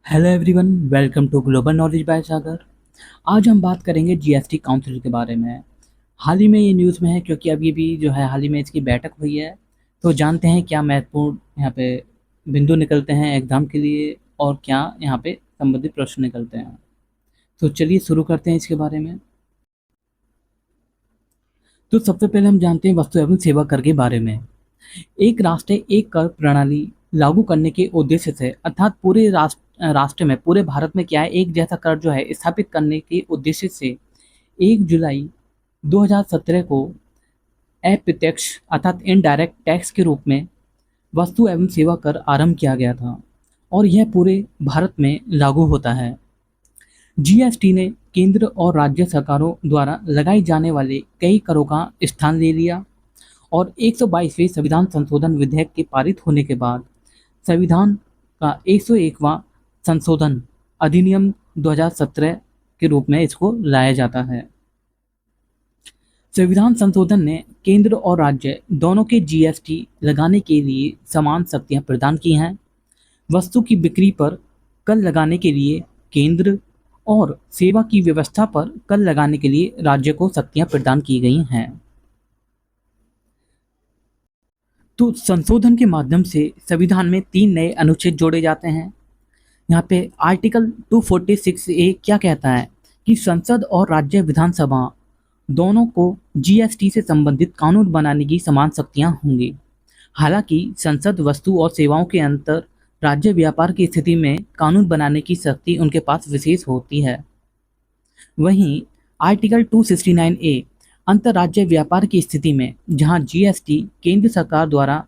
Hello everyone, welcome to global knowledge by Sagar. आज हम बात करेंगे जीएसटी काउंसिल के बारे में। हाल ही में ये न्यूज़ में है क्योंकि अभी भी जो है हाल ही में इसकी बैठक हुई है। तो जानते हैं क्या महत्वपूर्ण यहाँ पे बिंदु निकलते हैं एग्ज़ाम के लिए और क्या यहाँ पे संबंधित प्रश्न निकलते हैं। तो चलिए शुरू करते हैं इसके बारे में। तो सबसे पहले हम जानते हैं वस्तु एवं सेवा कर के बारे में। एक राष्ट्र एक कर प्रणाली लागू करने के उद्देश्य से अर्थात पूरे राष्ट्र में पूरे भारत में क्या है एक जैसा कर जो है स्थापित करने के उद्देश्य से 1 जुलाई 2017 को अप्रत्यक्ष अर्थात इनडायरेक्ट टैक्स के रूप में वस्तु एवं सेवा कर आरंभ किया गया था और यह पूरे भारत में लागू होता है। जीएसटी ने केंद्र और राज्य सरकारों द्वारा लगाए जाने वाले कई करों का स्थान ले लिया और 122वें संविधान संशोधन विधेयक के पारित होने के बाद संविधान का 101वां संशोधन अधिनियम 2017 के रूप में इसको लाया जाता है। संविधान संशोधन ने केंद्र और राज्य दोनों के जीएसटी लगाने के लिए समान शक्तियां प्रदान की हैं। वस्तु की बिक्री पर कर लगाने के लिए केंद्र और सेवा की व्यवस्था पर कर लगाने के लिए राज्य को शक्तियां प्रदान की गई हैं। तो संशोधन के माध्यम से संविधान में 3 नए अनुच्छेद जोड़े जाते हैं। यहाँ पे आर्टिकल 246A क्या कहता है कि संसद और राज्य विधानसभा दोनों को जीएसटी से संबंधित कानून बनाने की समान शक्तियाँ होंगी। हालांकि संसद वस्तु और सेवाओं के अंतर राज्य व्यापार की स्थिति में कानून बनाने की शक्ति उनके पास विशेष होती है। वहीं आर्टिकल 269A अंतर्राज्य व्यापार की स्थिति में जहां जीएसटी केंद्र सरकार द्वारा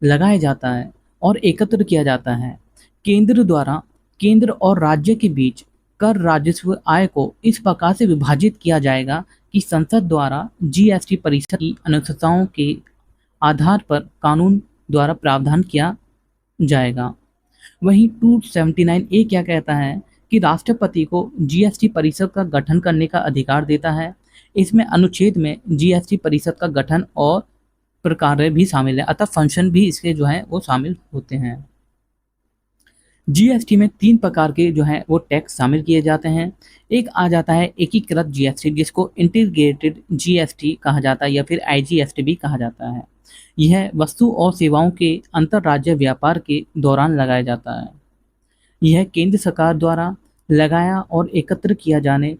लगाया जाता है और एकत्र किया जाता है, केंद्र द्वारा केंद्र और राज्य के बीच कर राजस्व आय को इस प्रकार से विभाजित किया जाएगा कि संसद द्वारा जीएसटी परिषद की अनुशंसाओं के आधार पर कानून द्वारा प्रावधान किया जाएगा। वहीं 279A क्या कहता है कि राष्ट्रपति को जीएसटी परिषद का गठन करने का अधिकार देता है। इसमें अनुच्छेद में जीएसटी परिषद का गठन और प्रकार्य भी शामिल है, अतः फंक्शन भी इसके जो है वो शामिल होते हैं। जीएसटी में 3 प्रकार के जो है वो टैक्स शामिल किए जाते हैं। एक आ जाता है एकीकृत जीएसटी जिसको इंटीग्रेटेड जीएसटी कहा जाता है या फिर आईजीएसटी भी कहा जाता है। यह वस्तु और सेवाओं के अंतर्राज्य व्यापार के दौरान लगाया जाता है। यह केंद्र सरकार द्वारा लगाया और एकत्र किया जाने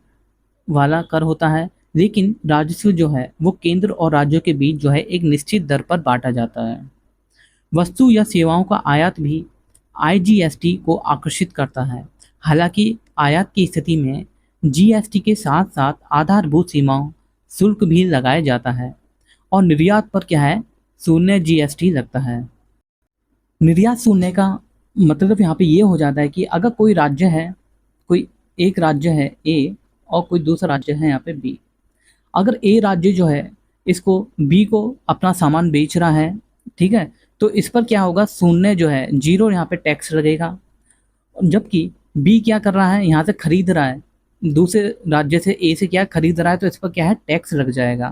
वाला कर होता है, लेकिन राजस्व जो है वो केंद्र और राज्यों के बीच जो है एक निश्चित दर पर बांटा जाता है। वस्तु या सेवाओं का आयात भी आईजीएसटी को आकर्षित करता है। हालांकि आयात की स्थिति में जीएसटी के साथ साथ आधारभूत सीमाओं शुल्क भी लगाया जाता है और निर्यात पर क्या है शून्य जीएसटी लगता है। निर्यात शून्य का मतलब यहाँ पे ये हो जाता है कि अगर कोई राज्य है, कोई एक राज्य है ए और कोई दूसरा राज्य है यहाँ पे बी, अगर ए राज्य जो है इसको बी को अपना सामान बेच रहा है, ठीक है, तो इस पर क्या होगा शून्य जो है जीरो यहाँ पे टैक्स लगेगा। जबकि बी क्या कर रहा है यहाँ से खरीद रहा है, दूसरे राज्य से ए से क्या खरीद रहा है, तो इस पर क्या है टैक्स लग जाएगा।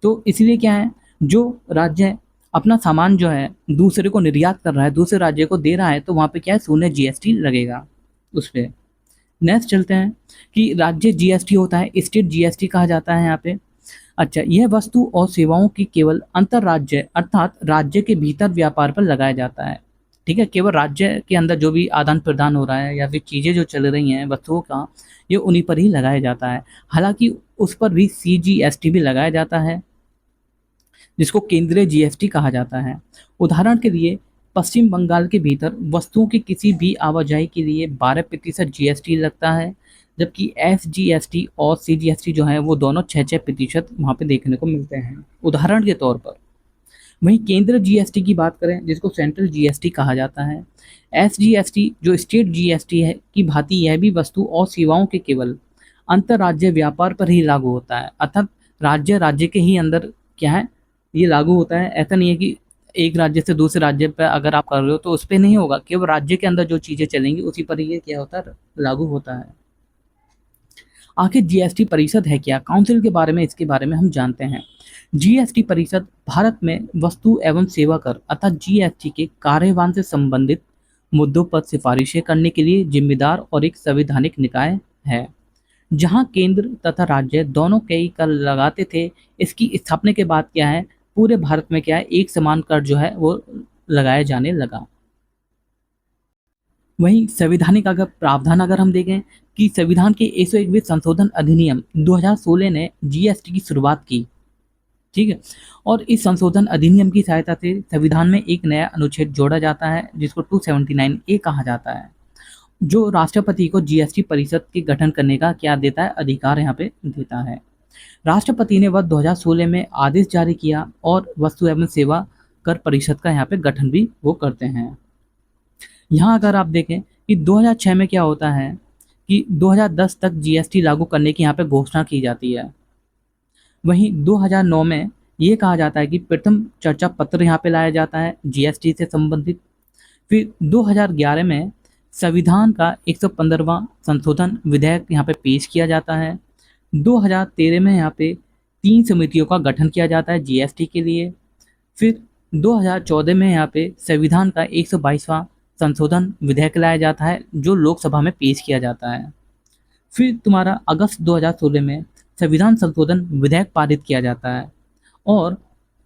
तो इसलिए क्या है जो राज्य अपना सामान जो है दूसरे को निर्यात कर रहा है, दूसरे राज्य को दे रहा है, तो वहाँ पे क्या है शून्य जीएसटी लगेगा उस पर। नेक्स्ट चलते हैं कि राज्य जीएसटी होता है, स्टेट जीएसटी कहा जाता है यहाँ पे। अच्छा, यह वस्तु और सेवाओं की केवल अंतर्राज्य अर्थात राज्य के भीतर व्यापार पर लगाया जाता है। ठीक है, केवल राज्य के अंदर जो भी आदान प्रदान हो रहा है या फिर चीज़ें जो चल रही हैं वस्तुओं का, ये उन्हीं पर ही लगाया जाता है। हालांकि उस पर भी सीजीएसटी भी लगाया जाता है जिसको केंद्रीय जीएसटी कहा जाता है। उदाहरण के लिए पश्चिम बंगाल के भीतर वस्तुओं की किसी भी आवाजाही के लिए 12% जीएसटी लगता है, जबकि एसजीएसटी और सीजीएसटी जो है वो दोनों 6% वहाँ पे देखने को मिलते हैं, उदाहरण के तौर पर। वहीं केंद्र जीएसटी की बात करें जिसको सेंट्रल जीएसटी कहा जाता है। एसजीएसटी जो स्टेट जीएसटी है की भांति यह भी वस्तु और सेवाओं के केवल अंतर्राज्य व्यापार पर ही लागू होता है, अर्थात राज्य के ही अंदर क्या है ये लागू होता है। ऐसा नहीं है कि एक राज्य से दूसरे राज्य पर अगर आप कर रहे हो तो उस पर नहीं होगा, केवल राज्य के अंदर जो चीज़ें चलेंगी उसी पर ये क्या होता है लागू होता है। आखिर जीएसटी परिषद है क्या, काउंसिल के बारे में, इसके बारे में हम जानते हैं। जीएसटी परिषद भारत में वस्तु एवं सेवा कर अर्थात जीएसटी के कार्यवान से संबंधित मुद्दों पर सिफारिशें करने के लिए जिम्मेदार और एक संवैधानिक निकाय है। जहां केंद्र तथा राज्य दोनों कई कर लगाते थे, इसकी स्थापना के बाद क्या है, पूरे भारत में क्या है, एक समान कर जो है वो लगाया जाने लगा। वहीं संवैधानिक अगर प्रावधान अगर हम देखें कि संविधान के 101वें संशोधन अधिनियम 2016 ने जीएसटी की शुरुआत की, ठीक है। और इस संशोधन अधिनियम की सहायता से संविधान में एक नया अनुच्छेद जोड़ा जाता है जिसको 279 ए कहा जाता है, जो राष्ट्रपति को जीएसटी परिषद के गठन करने का क्या देता है, अधिकार यहाँ पे देता है। राष्ट्रपति ने वर्ष 2016 में आदेश जारी किया और वस्तु एवं सेवा कर परिषद का यहाँ पे गठन भी वो करते हैं। यहाँ अगर आप देखें कि 2006 में क्या होता है कि 2010 तक जीएसटी लागू करने की यहाँ पे घोषणा की जाती है। वहीं 2009 में ये कहा जाता है कि प्रथम चर्चा पत्र यहाँ पे लाया जाता है जीएसटी से संबंधित। फिर 2011 में संविधान का 115वां संशोधन विधेयक यहाँ पे पेश किया जाता है। 2013 में यहाँ पे 3 समितियों का गठन किया जाता है जीएसटी के लिए। फिर 2014 में यहाँ पे संविधान का 122वां संशोधन विधेयक लाया जाता है जो लोकसभा में पेश किया जाता है। फिर तुम्हारा अगस्त 2016 में संविधान संशोधन विधेयक पारित किया जाता है और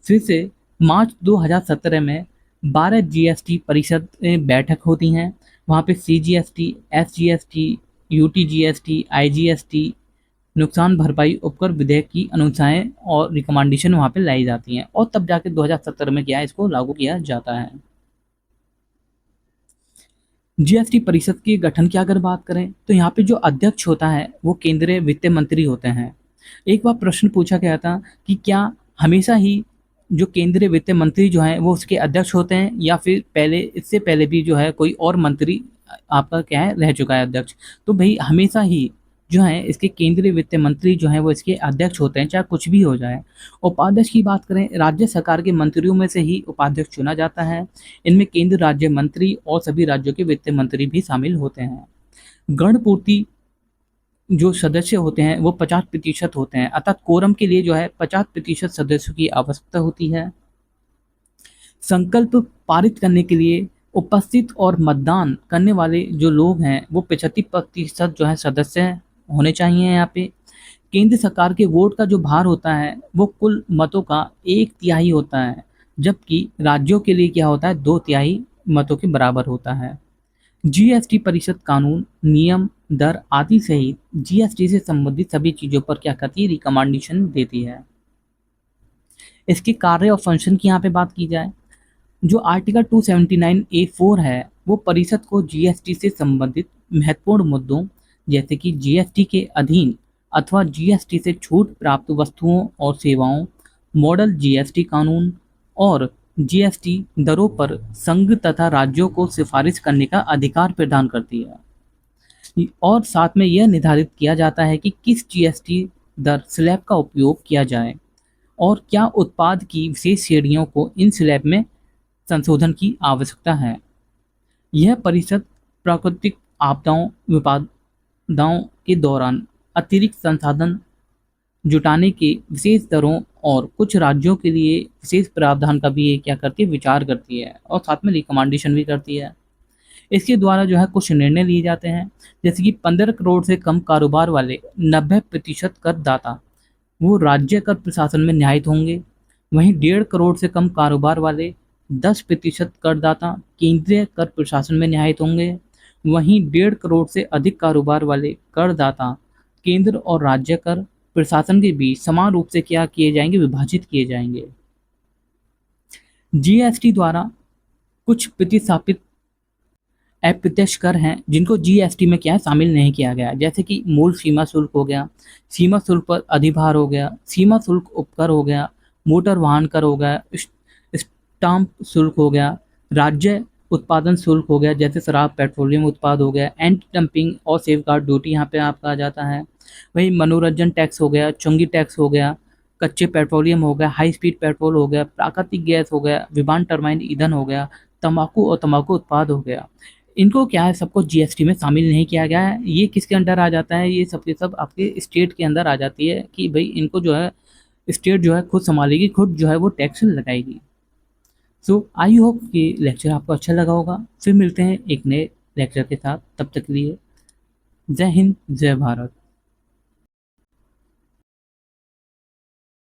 फिर से मार्च 2017 में 12 जीएसटी परिषद बैठक होती हैं। वहाँ पे सीजीएसटी, एसजीएसटी, यूटीजीएसटी, आईजीएसटी, नुकसान भरपाई उपकर विधेयक की अनुशंसाएं और रिकमेंडेशन वहाँ पे लाई जाती हैं और तब जाके 2017 में क्या है, इसको लागू किया जाता है। जीएसटी परिषद के गठन की अगर बात करें तो यहाँ पे जो अध्यक्ष होता है वो केंद्रीय वित्त मंत्री होते हैं। एक बार प्रश्न पूछा गया था कि क्या हमेशा ही जो केंद्रीय वित्त मंत्री जो है वो उसके अध्यक्ष होते हैं या फिर पहले, इससे पहले भी जो है कोई और मंत्री आपका क्या है रह चुका है अध्यक्ष। तो भाई हमेशा ही जो है इसके केंद्रीय वित्त मंत्री जो है वो इसके अध्यक्ष होते हैं, चाहे कुछ भी हो जाए। उपाध्यक्ष की बात करें, राज्य सरकार के मंत्रियों में से ही उपाध्यक्ष चुना जाता है। इनमें केंद्र राज्य मंत्री और सभी राज्यों के वित्त मंत्री भी शामिल होते हैं। गणपूर्ति जो सदस्य होते हैं वो 50% होते हैं, अर्थात कोरम के लिए जो है 50% सदस्यों की आवश्यकता होती है। संकल्प पारित करने के लिए उपस्थित और मतदान करने वाले जो लोग हैं वो 75% जो है सदस्य होने चाहिए। यहाँ पे केंद्र सरकार के वोट का जो भार होता है वो कुल मतों का 1/3 होता है, जबकि राज्यों के लिए क्या होता है 2/3 मतों के बराबर होता है। जीएसटी परिषद कानून, नियम, दर आदि सहित जीएसटी से संबंधित सभी चीज़ों पर क्या करती है, रिकमेंडेशन देती है। इसके कार्य और फंक्शन की यहाँ पे बात की जाए, जो आर्टिकल 279A(4) है वो परिषद को जीएसटी से संबंधित महत्वपूर्ण मुद्दों जैसे कि जीएसटी के अधीन अथवा जीएसटी से छूट प्राप्त वस्तुओं और सेवाओं, मॉडल जीएसटी कानून और जीएसटी दरों पर संघ तथा राज्यों को सिफारिश करने का अधिकार प्रदान करती है। और साथ में यह निर्धारित किया जाता है कि किस जीएसटी दर स्लैब का उपयोग किया जाए और क्या उत्पाद की विशेष श्रेणियों को इन स्लैब में संशोधन की आवश्यकता है। यह परिषद प्राकृतिक आपदाओं, विपदाओं के दौरान अतिरिक्त संसाधन जुटाने के विशेष दरों और कुछ राज्यों के लिए विशेष प्रावधान का भी ये क्या करती है, विचार करती है और साथ में रिकमेंडेशन भी करती है। इसके द्वारा जो है कुछ निर्णय लिए जाते हैं, जैसे कि 15 करोड़ से कम कारोबार वाले 90% करदाता वो राज्य कर प्रशासन में न्यायित होंगे। वहीं 1.5 करोड़ से कम कारोबार वाले 10% करदाता केंद्रीय कर प्रशासन में न्यायित होंगे। वहीं 1.5 करोड़ से अधिक कारोबार वाले करदाता केंद्र और राज्य कर प्रशासन के बीच समान रूप से क्या किए जाएंगे, विभाजित किए जाएंगे। जीएसटी द्वारा कुछ प्रतिस्थापित अप्रत्यक्ष कर हैं जिनको जीएसटी में क्या है, शामिल नहीं किया गया, जैसे कि मूल सीमा शुल्क हो गया, सीमा शुल्क पर अधिभार हो गया, सीमा शुल्क उपकर हो गया, मोटर वाहन कर हो गया, स्टाम्प शुल्क हो गया, राज्य उत्पादन शुल्क हो गया जैसे शराब, पेट्रोलियम उत्पाद हो गया, एंटी डंपिंग और सेफगार्ड ड्यूटी यहाँ पे आपका आ जाता है। वही मनोरंजन टैक्स हो गया, चुंगी टैक्स हो गया, कच्चे पेट्रोलियम हो गया, हाई स्पीड पेट्रोल हो गया, प्राकृतिक गैस हो गया, विमान टरबाइन ईंधन हो गया, तंबाकू और तंबाकू उत्पाद हो गया। इनको क्या है, सबको जीएसटी में शामिल नहीं किया गया है। ये किसके अंडर आ जाता है, ये सब के सब आपके स्टेट के अंदर आ जाती है कि भाई इनको जो है स्टेट जो है खुद संभालेगी, खुद जो है वो टैक्स लगाएगी। सो आई होप कि लेक्चर आपको अच्छा लगा होगा। फिर मिलते हैं एक नए लेक्चर के साथ, तब तक के लिए जय हिंद जय भारत।